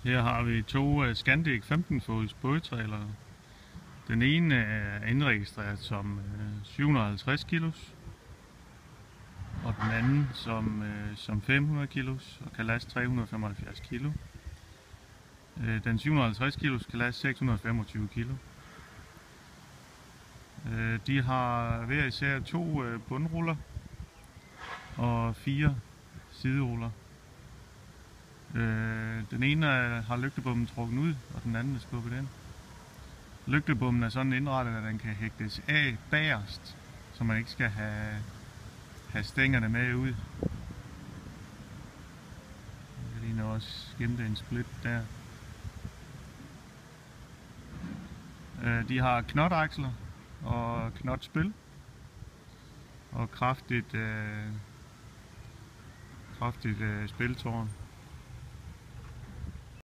Her har vi to Scandic 15-fods bådtrailere. Den ene er indregistreret som 750 kilos, og den anden som 500 kilos og kan laste 375 kilo. Den 750 kilos kan laste 625 kilo. De har hver især to bundruller og 4 sideruller. Den ene har lygtebommen trukket ud, og den anden er skubbet ind. Lygtebommen er sådan indrettet, at den kan hægtes af bagerst, så man ikke skal have stængerne med ud. Jeg ligner også gemte en split der. De har knotaksler og knotspil og kraftigt spiltårn.